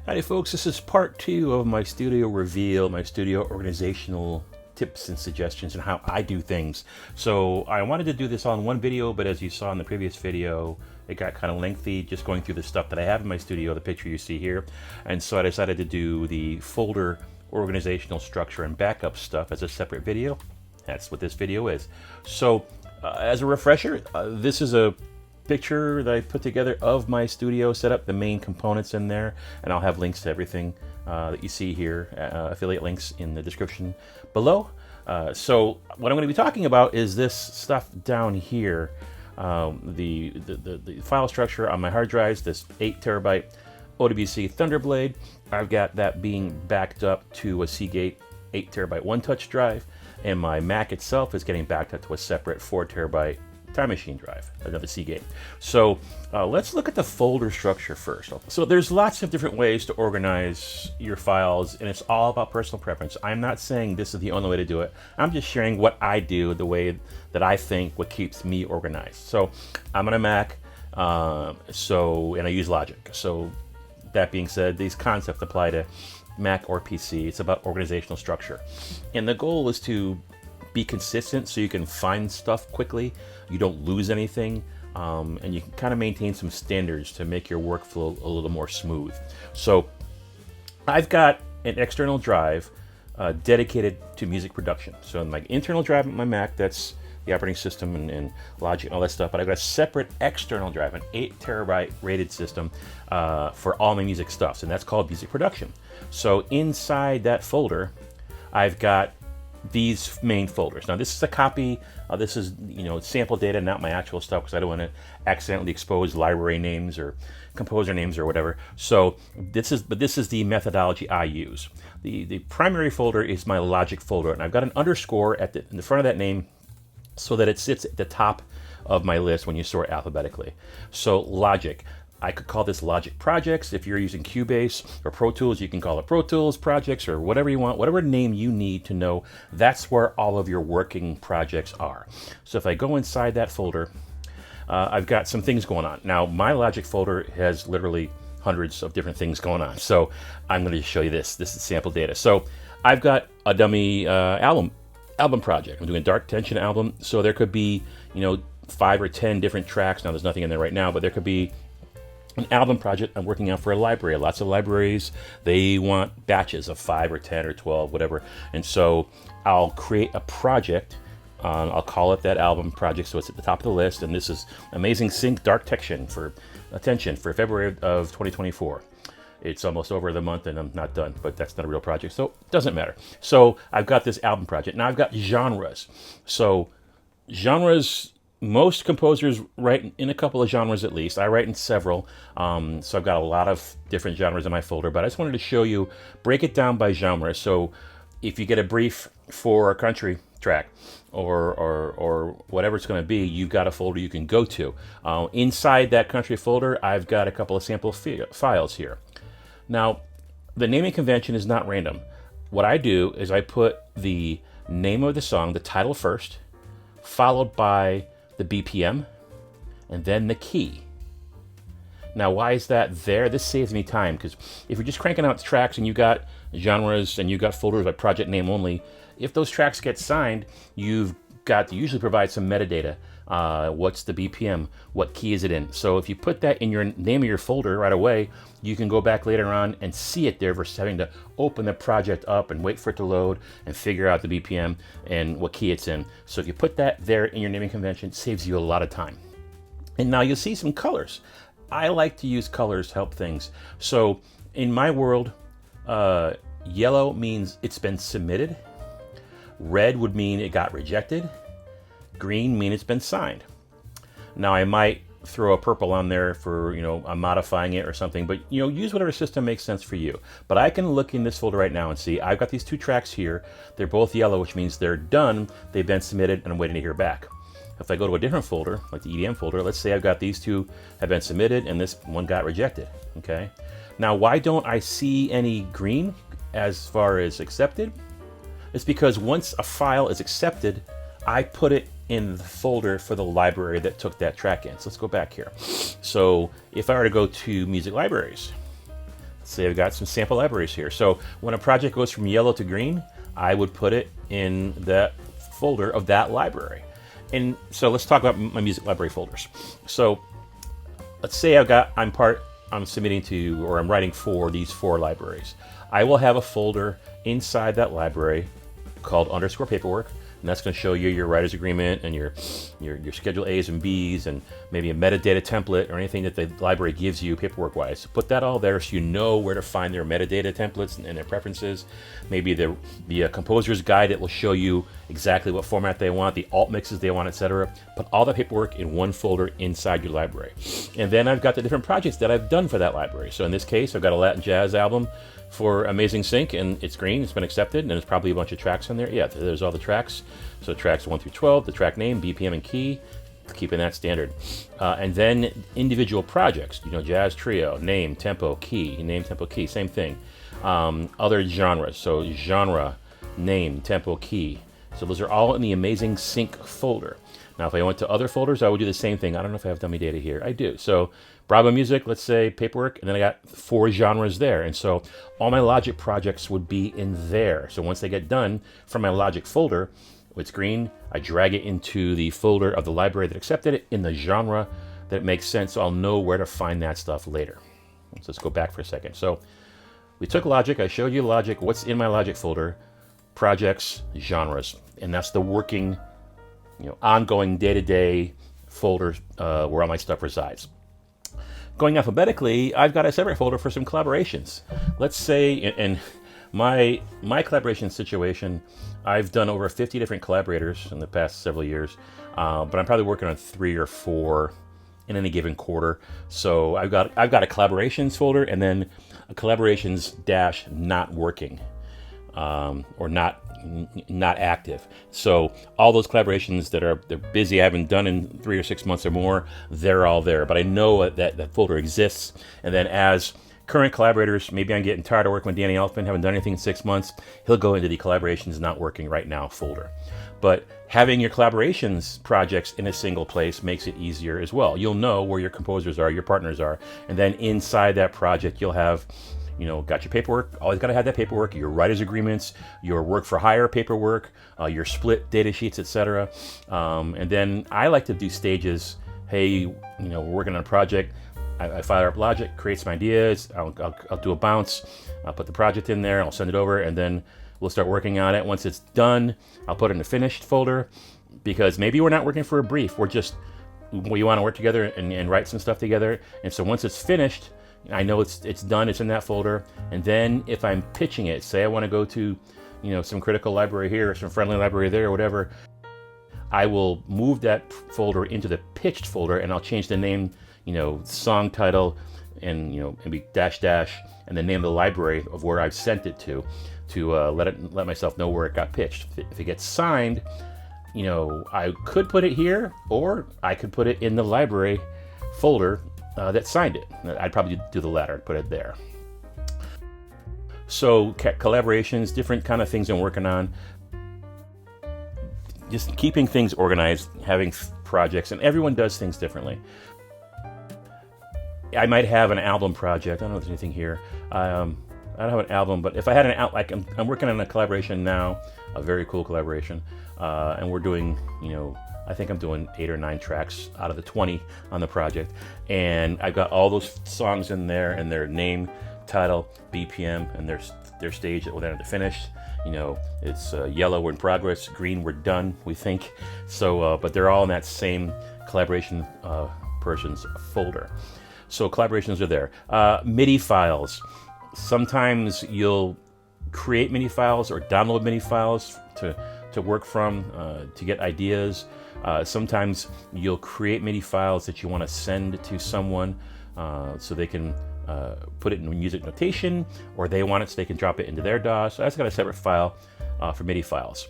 Howdy folks, this is part 2 of my studio reveal, my studio organizational tips and suggestions and how I do things. So I wanted to do this all in one video, but as you saw in the previous video, it got kind of lengthy just going through the stuff that I have in my studio, the picture you see here. And so I decided to do the folder organizational structure and backup stuff as a separate video. That's what this video is. So as a refresher, this is a picture that I put together of my studio setup, the main components in there, and I'll have links to everything that you see here, affiliate links in the description below. So what I'm going to be talking about is this stuff down here, the file structure on my hard drives, this 8 terabyte OWC Thunderblade. I've got that being backed up to a Seagate 8 terabyte one-touch drive, and my Mac itself is getting backed up to a separate 4 terabyte Time Machine drive, another Seagate. So let's look at the folder structure first. So there's lots of different ways to organize your files, and it's all about personal preference. I'm not saying this is the only way to do it. I'm just sharing what I do, the way that I think, what keeps me organized. So I'm on a Mac, and I use Logic. So that being said, these concepts apply to Mac or PC. It's about organizational structure. And the goal is to be consistent so you can find stuff quickly, you don't lose anything, and you can kind of maintain some standards to make your workflow a little more smooth. So I've got an external drive dedicated to music production. So my internal drive on my Mac, that's the operating system and Logic and all that stuff, but I've got a separate external drive, an 8 terabyte rated system for all my music stuff, and that's called music production. So inside that folder, I've got these main folders. Now this is a copy, this is sample data, not my actual stuff, because I don't want to accidentally expose library names or composer names or whatever. So this is the methodology I use. The primary folder is my Logic folder, and I've got an underscore in the front of that name so that it sits at the top of my list when you sort alphabetically. So Logic. I could call this Logic Projects. If you're using Cubase or Pro Tools, you can call it Pro Tools Projects or whatever you want, whatever name you need to know. That's where all of your working projects are. So if I go inside that folder, I've got some things going on. Now, my Logic folder has literally hundreds of different things going on. So I'm going to show you this. This is sample data. So I've got a dummy album project. I'm doing a Dark Tension album. So there could be, 5 or 10 different tracks. Now, there's nothing in there right now, but there could be an album project I'm working on for a library. Lots of libraries, they want batches of 5 or 10 or 12, whatever. And so I'll create a project. I'll call it that album project, so it's at the top of the list. And this is Amazing Sync Dark Tension for February of 2024. It's almost over the month and I'm not done, but that's not a real project, so it doesn't matter. So I've got this album project. Now I've got genres. So genres, most composers write in a couple of genres at least. I write in several, so I've got a lot of different genres in my folder, but I just wanted to show you, break it down by genre. So if you get a brief for a country track or whatever it's going to be, you've got a folder you can go to. Inside that country folder, I've got a couple of sample files here. Now, the naming convention is not random. What I do is I put the name of the song, the title first, followed by the BPM, and then the key. Now, why is that there? This saves me time, because if you're just cranking out tracks and you got genres and you got folders like project name only, if those tracks get signed, you've got to usually provide some metadata. What's the BPM? What key is it in? So if you put that in your name of your folder right away, you can go back later on and see it there versus having to open the project up and wait for it to load and figure out the BPM and what key it's in. So if you put that there in your naming convention, it saves you a lot of time. And now you'll see some colors. I like to use colors to help things. So in my world, yellow means it's been submitted. Red would mean it got rejected. Green mean it's been signed. Now I might throw a purple on there for, I'm modifying it or something, but use whatever system makes sense for you. But I can look in this folder right now and see I've got these 2 tracks here. They're both yellow, which means they're done. They've been submitted and I'm waiting to hear back. If I go to a different folder, like the EDM folder, let's say I've got these 2 have been submitted and this one got rejected, okay? Now, why don't I see any green as far as accepted? It's because once a file is accepted, I put it in the folder for the library that took that track in. So let's go back here. So if I were to go to music libraries, say I've got some sample libraries here. So when a project goes from yellow to green, I would put it in that folder of that library. And so let's talk about my music library folders. So let's say I'm submitting to, or I'm writing for these 4 libraries. I will have a folder inside that library called underscore paperwork, and that's going to show you your writer's agreement and your schedule A's and B's and maybe a metadata template or anything that the library gives you paperwork wise. Put that all there so you know where to find their metadata templates and their preferences. Maybe the composer's guide that will show you exactly what format they want, the alt mixes they want, etc. Put all the paperwork in one folder inside your library. And then I've got the different projects that I've done for that library. So in this case, I've got a Latin jazz album for Amazing Sync, and it's green, it's been accepted, and there's probably a bunch of tracks in there. Yeah, there's all the tracks. So tracks 1 through 12, the track name, BPM, and key, keeping that standard. And then individual projects, jazz trio, name, tempo, key, name, tempo, key, same thing. Other genres, so genre, name, tempo, key. So those are all in the Amazing Sync folder. Now, if I went to other folders, I would do the same thing. I don't know if I have dummy data here. I do. So Bravo Music, let's say paperwork, and then I got 4 genres there. And so all my Logic projects would be in there. So once they get done from my Logic folder, it's green, I drag it into the folder of the library that accepted it in the genre that it makes sense, so I'll know where to find that stuff later. So let's go back for a second. So we took Logic, I showed you Logic, what's in my Logic folder, projects, genres, and that's the working, ongoing day-to-day folder where all my stuff resides. Going alphabetically, I've got a separate folder for some collaborations. Let's say, and my collaboration situation, I've done over 50 different collaborators in the past several years, but I'm probably working on 3 or 4 in any given quarter. So I've got a collaborations folder and then a collaborations dash not working, or not active. So all those collaborations they're busy, I haven't done in 3 or 6 months or more, they're all there. But I know that folder exists. And then as current collaborators, maybe I'm getting tired of working with Danny Elfman, haven't done anything in 6 months, he'll go into the collaborations not working right now folder. But having your collaborations projects in a single place makes it easier as well. You'll know where your composers are, your partners are, and then inside that project you'll have, got your paperwork, always got to have that paperwork, your writer's agreements, your work for hire paperwork, your split data sheets, etc. And then I like to do stages. Hey, we're working on a project. I fire up Logic, create some ideas, I'll do a bounce, I'll put the project in there, I'll send it over, and then we'll start working on it. Once it's done, I'll put it in the finished folder, because maybe we're not working for a brief, we want to work together and write some stuff together. And so once it's finished, I know it's done, it's in that folder. And then if I'm pitching it, say I want to go to some critical library here or some friendly library there or whatever, I will move that folder into the pitched folder, and I'll change the name, song title, and maybe dash and the name of the library of where I've sent it to let myself know where it got pitched. If it gets signed, I could put it here, or I could put it in the library folder that signed it. I'd probably do the latter, put it there. So collaborations, different kind of things I'm working on. Just keeping things organized, having projects, and everyone does things differently. I might have an album project. I don't know if there's anything here. I don't have an album, but if I had I'm working on a collaboration now, a very cool collaboration, and we're doing, I think I'm doing 8 or 9 tracks out of the 20 on the project, and I've got all those songs in there, and their name, title, BPM, and their stage that they're finished. It's yellow, we're in progress, green, we're done, we think. So, but they're all in that same collaboration person's folder. So collaborations are there. MIDI files. Sometimes you'll create MIDI files or download MIDI files to work from, to get ideas. Sometimes you'll create MIDI files that you want to send to someone so they can put it in music notation, or they want it so they can drop it into their DAW. So that's got a separate file for MIDI files.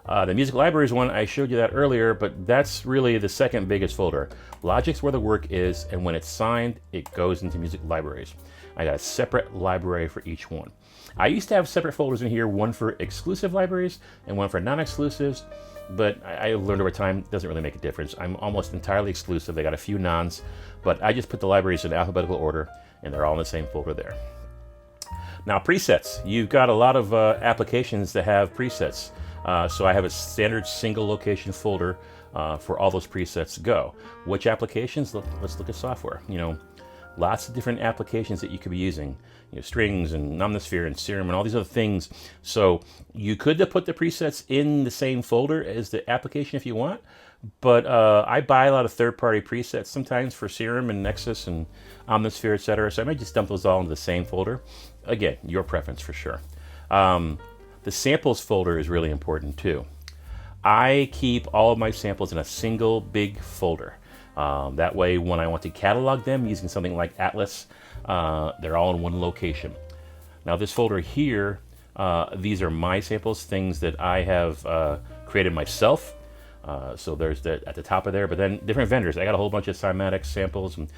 The music libraries one, I showed you that earlier, but that's really the second biggest folder. Logic's where the work is, and when it's signed, it goes into music libraries. I got a separate library for each one. I used to have separate folders in here, one for exclusive libraries and one for non-exclusives, but I learned over time it doesn't really make a difference. I'm almost entirely exclusive. They got a few nons, but I just put the libraries in alphabetical order, and they're all in the same folder there. Now presets, you've got a lot of applications that have presets. So I have a standard single location folder for all those presets to go. Which applications? Let's look at software. Lots of different applications that you could be using. Strings and Omnisphere and Serum and all these other things. So you could put the presets in the same folder as the application if you want. But I buy a lot of third-party presets sometimes for Serum and Nexus and Omnisphere, etc. So I may just dump those all into the same folder. Again, your preference for sure. The samples folder is really important too. I keep all of my samples in a single big folder. That way, when I want to catalog them using something like Atlas, they're all in one location. Now this folder here, these are my samples, things that I have created myself. So there's that at the top of there, but then different vendors. I got a whole bunch of Cymatics samples and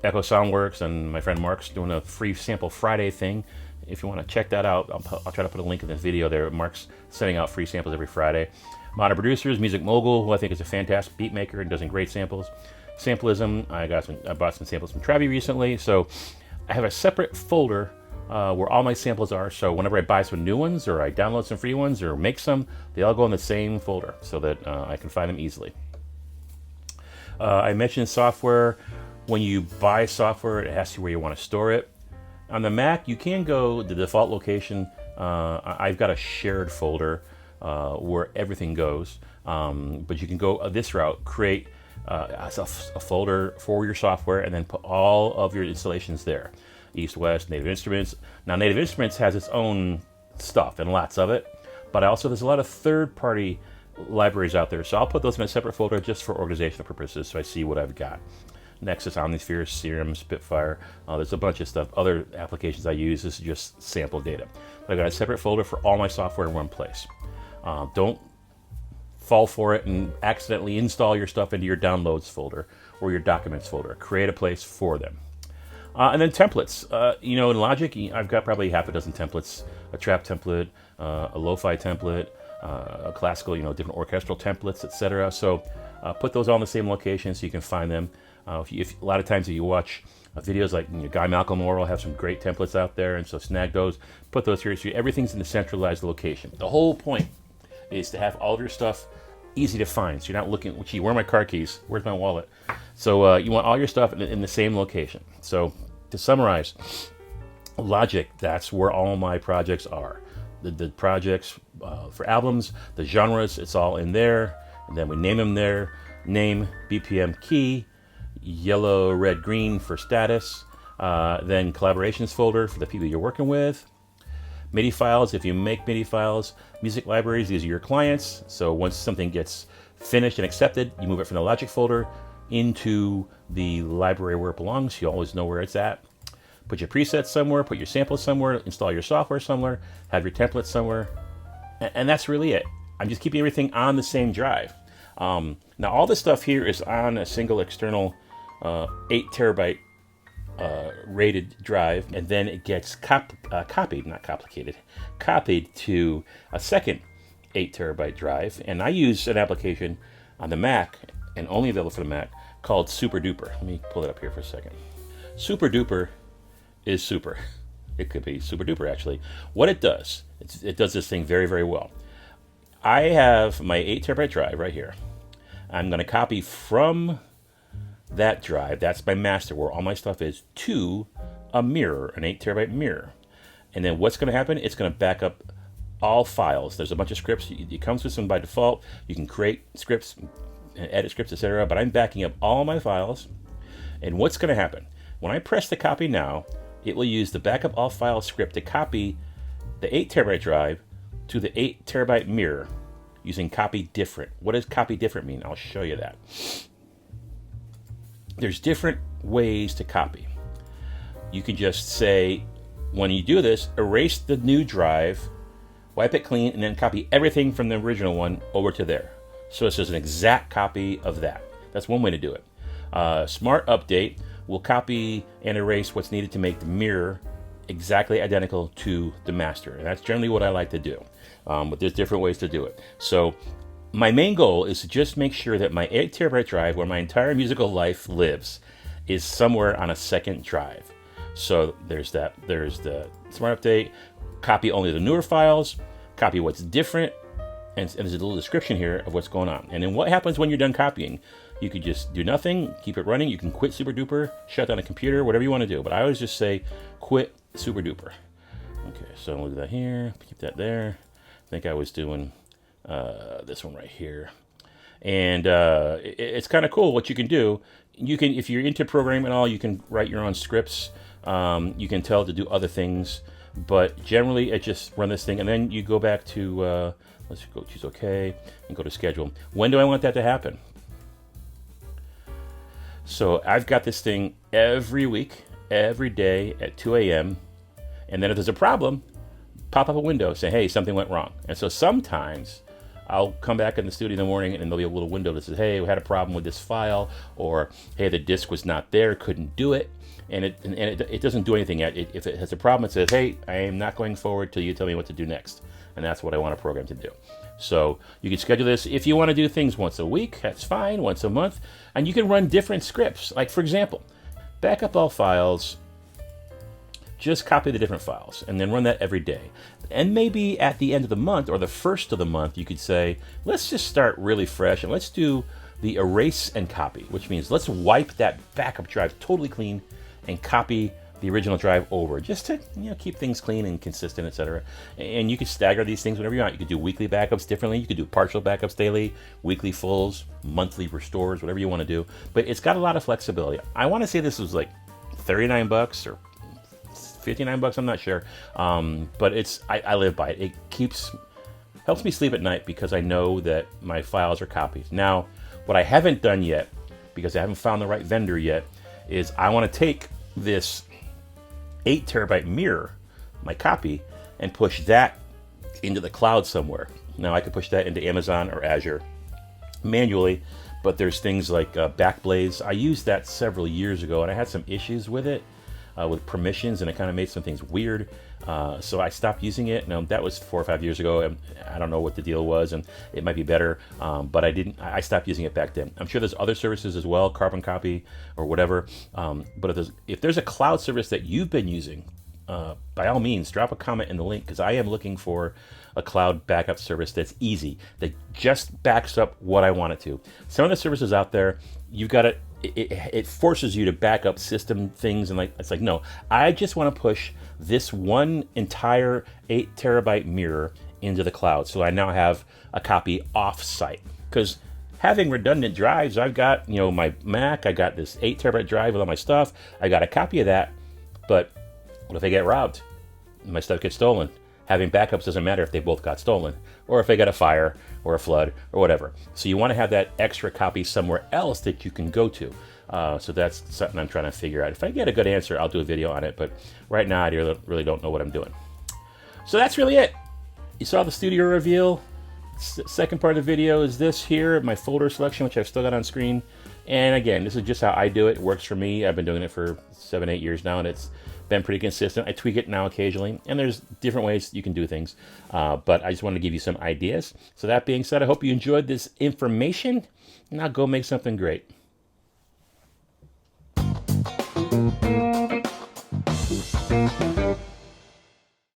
Echo Soundworks, and my friend Mark's doing a free Sample Friday thing. If you want to check that out, I'll try to put a link in this video there. Mark's sending out free samples every Friday. Modern Producers, Music Mogul, who I think is a fantastic beat maker and does great samples. Samplism, I bought some samples from Travi recently. So I have a separate folder where all my samples are. So whenever I buy some new ones or I download some free ones or make some, they all go in the same folder so that I can find them easily. I mentioned software. When you buy software, it asks you where you want to store it. On the Mac, you can go the default location. I've got a shared folder where everything goes, but you can go this route, create a folder for your software and then put all of your installations there. East, West, Native Instruments. Now Native Instruments has its own stuff and lots of it, but also there's a lot of third-party libraries out there, so I'll put those in a separate folder just for organizational purposes so I see what I've got. Nexus, Omnisphere, Serum, Spitfire, there's a bunch of stuff, other applications I use. This is just sample data. But I've got a separate folder for all my software in one place. Don't fall for it and accidentally install your stuff into your downloads folder or your documents folder. Create a place for them. And then templates. In Logic, I've got probably half a dozen templates. A trap template, a lo-fi template, a classical, different orchestral templates, etc. So put those all in the same location so you can find them. If a lot of times if you watch videos like Guy Malcolm Moore will have some great templates out there, and so snag those, put those here. So everything's in the centralized location. The whole point is to have all of your stuff easy to find. So you're not looking, gee, where are my car keys? Where's my wallet? So you want all your stuff in the same location. So to summarize, Logic, that's where all my projects are. The projects for albums, the genres, it's all in there. And then we name them there. Name, BPM, key, yellow, red, green for status. Then collaborations folder for the people you're working with. MIDI files, if you make MIDI files. Music libraries, these are your clients. So once something gets finished and accepted, you move it from the Logic folder into the library where it belongs. You always know where it's at. Put your presets somewhere, put your samples somewhere, install your software somewhere, have your templates somewhere. And that's really it. I'm just keeping everything on the same drive. Now all this stuff here is on a single external 8 terabyte rated drive, and then it gets copied to a second 8 terabyte drive. And I use an application on the Mac, and only available for the Mac, called Super Duper. Let me pull it up here for a second. Super Duper is super. It could be super duper actually. What it does, it does this thing very, very well. I have my 8 terabyte drive right here. I'm going to copy from that drive, that's my master where all my stuff is, to a mirror, an 8 terabyte mirror. And then what's going to happen? It's going to back up all files. There's a bunch of scripts. It comes with some by default. You can create scripts, edit scripts, etc. But I'm backing up all my files. And what's going to happen? When I press the copy now, it will use the backup all files script to copy the 8 terabyte drive to the 8 terabyte mirror using copy different. What does copy different mean? I'll show you that. There's different ways to copy. You can just say, when you do this, erase the new drive, wipe it clean, and then copy everything from the original one over to there. So this is an exact copy of that. That's one way to do it. Smart Update will copy and erase what's needed to make the mirror exactly identical to the master. And that's generally what I like to do. But there's different ways to do it. So my main goal is to just make sure that my 8 terabyte drive, where my entire musical life lives, is somewhere on a second drive. So there's that. There's the Smart Update. Copy only the newer files. Copy what's different. And there's a little description here of what's going on. And then what happens when you're done copying? You could just do nothing, keep it running. You can quit SuperDuper, shut down a computer, whatever you want to do. But I always just say quit SuperDuper. Okay, so we'll do that here. Keep that there. I think I was doing this one right here. And it's kind of cool what you can do. You can, if you're into programming and all, you can write your own scripts. You can tell it to do other things. But generally, it just run this thing. And then you go back to, let's go choose OK, and go to schedule. When do I want that to happen? So I've got this thing every week, every day at 2 a.m. And then if there's a problem, pop up a window, say, hey, something went wrong. And so sometimes I'll come back in the studio in the morning and there'll be a little window that says, hey, we had a problem with this file, or hey, the disk was not there, couldn't do it. And it doesn't do anything yet. If it has a problem, it says, hey, I am not going forward till you tell me what to do next. And that's what I want a program to do. So you can schedule this. If you want to do things once a week, that's fine, once a month. And you can run different scripts. Like, for example, back up all files, just copy the different files, and then run that every day. And maybe at the end of the month or the first of the month, you could say, let's just start really fresh and let's do the erase and copy, which means let's wipe that backup drive totally clean and copy the original drive over, just to keep things clean and consistent, etc. And you can stagger these things whenever you want. You could do weekly backups differently. You could do partial backups daily, weekly fulls, monthly restores, whatever you want to do. But it's got a lot of flexibility. I want to say this was like $39 or $59. I'm not sure, but I live by it. It helps me sleep at night because I know that my files are copied. Now, what I haven't done yet, because I haven't found the right vendor yet, is I want to take this 8 terabyte mirror, my copy, and push that into the cloud somewhere. Now I could push that into Amazon or Azure manually, but there's things like Backblaze. I used that several years ago and I had some issues with it, with permissions, and it kind of made some things weird. So I stopped using it. Now that was 4 or 5 years ago. And I don't know what the deal was, and it might be better, but I stopped using it back then. I'm sure there's other services as well, Carbon Copy or whatever. But if there's a cloud service that you've been using, by all means, drop a comment in the link, because I am looking for a cloud backup service that's easy, that just backs up what I want it to. Some of the services out there, you've got to, it forces you to back up system things, and it's like, no, I just want to push this one entire 8 terabyte mirror into the cloud. So I now have a copy off-site, because having redundant drives, I've got, my Mac, I got this 8 terabyte drive with all my stuff. I got a copy of that, but what if I get robbed? My stuff gets stolen. Having backups doesn't matter if they both got stolen, or if they got a fire or a flood or whatever. So you want to have that extra copy somewhere else that you can go to. So that's something I'm trying to figure out. If I get a good answer, I'll do a video on it. But right now, I really don't know what I'm doing. So that's really it. You saw the studio reveal. Second part of the video is this here, my folder selection, which I've still got on screen. And again, this is just how I do it. It works for me. I've been doing it for 7, 8 years now, and it's been pretty consistent. I tweak it now occasionally, and there's different ways you can do things. But I just wanted to give you some ideas. So that being said, I hope you enjoyed this information. Now go make something great.